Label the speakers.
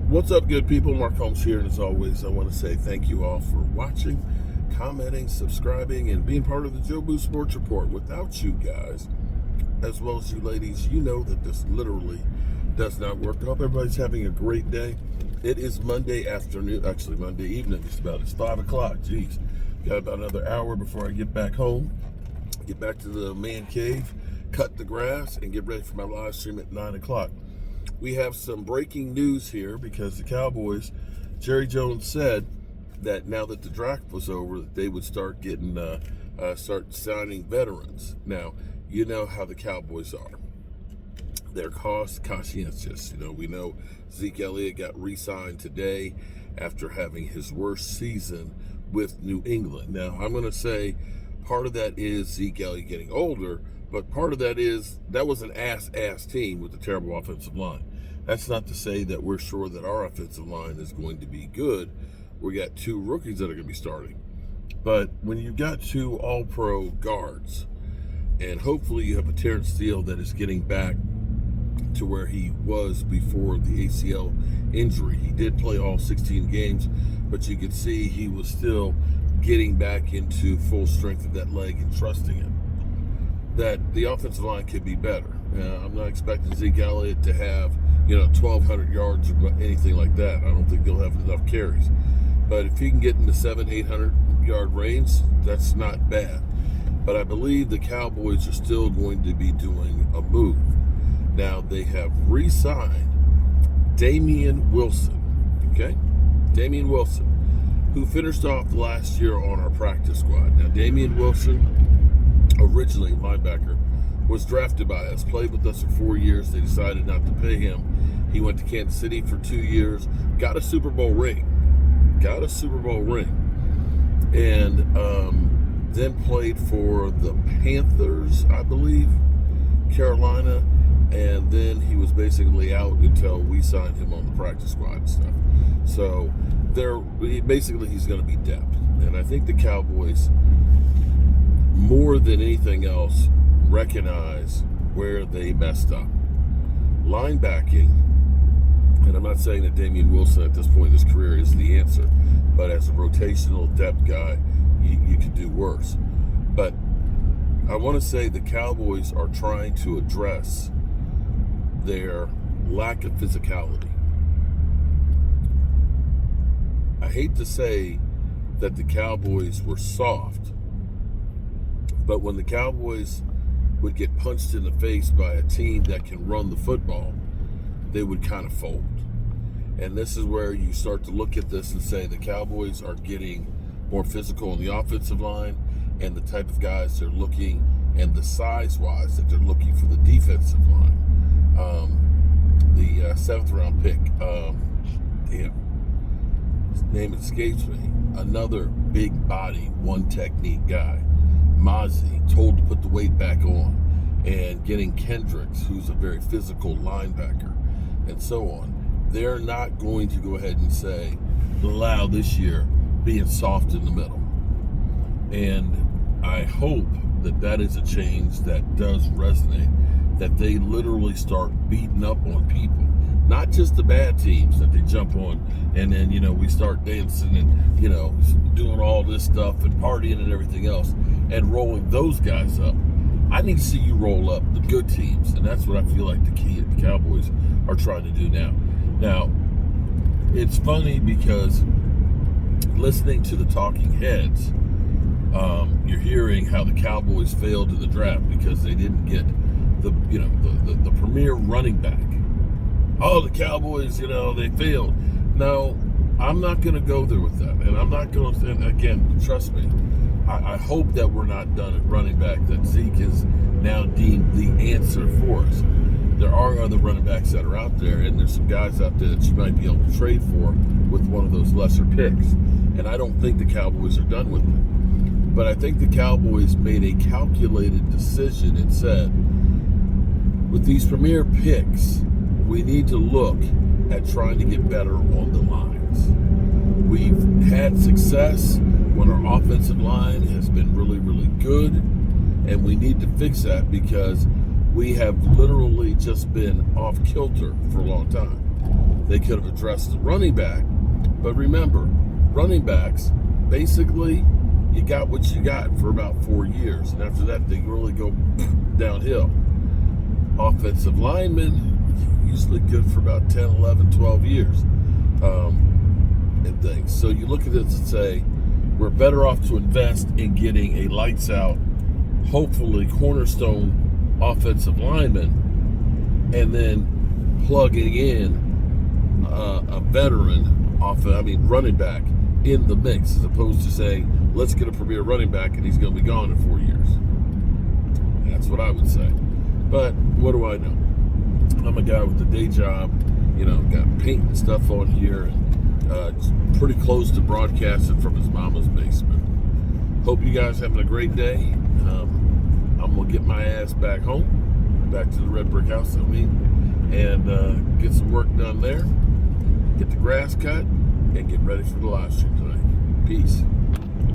Speaker 1: What's up, good people? Mark Holmes here, and as always, I want to say thank you all for watching, commenting, subscribing, and being part of the Joe Boo Sports Report. Without you guys, as well as you ladies, you know that this literally does not work. I hope everybody's having a great day. It is Monday afternoon, actually Monday evening. It's 5 o'clock. Jeez, got about another hour before I get back home, get back to the man cave, cut the grass, and get ready for my live stream at 9 o'clock. We have some breaking news here because the Cowboys, Jerry Jones said that now that the draft was over, that they would start getting, start signing veterans. Now, you know how the Cowboys are. They're cost conscientious. We know Zeke Elliott got re-signed today after having his worst season with New England. Now, I'm going to say part of that is Zeke Elliott getting older, but part of that is that was an ass team with a terrible offensive line. That's not to say that we're sure that our offensive line is going to be good. We got two rookies that are going to be starting. But when you've got two all-pro guards, and hopefully you have a Terrence Steele that is getting back to where he was before the ACL injury. He did play all 16 games, but you could see he was still getting back into full strength of that leg and trusting it. That the offensive line could be better. I'm not expecting Zeke Elliott to have 1,200 yards or anything like that. I don't think they'll have enough carries. But if he can get in the 700-800 yard range, that's not bad. But I believe the Cowboys are still going to be doing a move. Now, they have re-signed Damien Wilson, okay? Damien Wilson, who finished off last year on our practice squad. Now, Damien Wilson, originally linebacker, was drafted by us, played with us for 4 years. They decided not to pay him. He went to Kansas City for 2 years, got a Super Bowl ring, and then played for the Panthers, I believe, Carolina, and then he was basically out until we signed him on the practice squad and stuff. So he's going to be depth, and I think the Cowboys, more than anything else, recognize where they messed up. Linebacking, and I'm not saying that Damien Wilson at this point in his career is the answer, but as a rotational depth guy, you could do worse. But I want to say the Cowboys are trying to address their lack of physicality. I hate to say that the Cowboys were soft, but when the Cowboys would get punched in the face by a team that can run the football, they would kind of fold. And this is where you start to look at this and say the Cowboys are getting more physical on the offensive line, and the type of guys they're looking, and the size-wise that they're looking for the defensive line. The seventh round pick, his name escapes me, another big body, one technique guy. Mozzie, told to put the weight back on, and getting Kendricks, who's a very physical linebacker, and so on. They're not going to go ahead and allow this year being soft in the middle. And I hope that is a change that does resonate, that they literally start beating up on people, not just the bad teams that they jump on, and then, we start dancing and, doing all this stuff and partying and everything else and rolling those guys up. I need to see you roll up the good teams, and that's what I feel like the Cowboys are trying to do now. Now, it's funny because listening to the talking heads, you're hearing how the Cowboys failed in the draft because they didn't get the premier running back. Oh, the Cowboys, they failed. No, I'm not going to go there with that. And I'm not going to, and again, trust me, I hope that we're not done at running back, that Zeke is now deemed the answer for us. There are other running backs that are out there, and there's some guys out there that you might be able to trade for with one of those lesser picks. And I don't think the Cowboys are done with it. But I think the Cowboys made a calculated decision and said, with these premier picks, we need to look at trying to get better on the lines. We've had success when our offensive line has been really, really good, and we need to fix that because we have literally just been off kilter for a long time. they could have addressed the running back. But remember, running backs, basically, you got what you got for about 4 years. And after that, they really go downhill. Offensive linemen, usually good for about 10, 11, 12 years and things. So you look at this and say, we're better off to invest in getting a lights out, hopefully cornerstone offensive lineman, and then plugging in a veteran running back in the mix, as opposed to saying, let's get a premier running back and he's going to be gone in 4 years. That's what I would say. But what do I know? I'm a guy with a day job, got paint and stuff on here, and pretty close to broadcasting from his mama's basement. Hope you guys having a great day. I'm going to get my ass back home, back to the red brick house, and get some work done there, get the grass cut, and get ready for the live stream tonight. Peace.